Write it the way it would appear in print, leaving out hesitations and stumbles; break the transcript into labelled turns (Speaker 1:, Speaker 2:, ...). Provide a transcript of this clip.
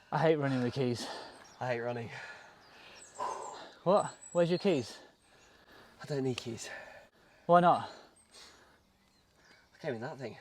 Speaker 1: I hate running with keys.
Speaker 2: I hate running.
Speaker 1: What? Where's your keys?
Speaker 2: I don't need keys.
Speaker 1: Why not?
Speaker 2: I came in that thing.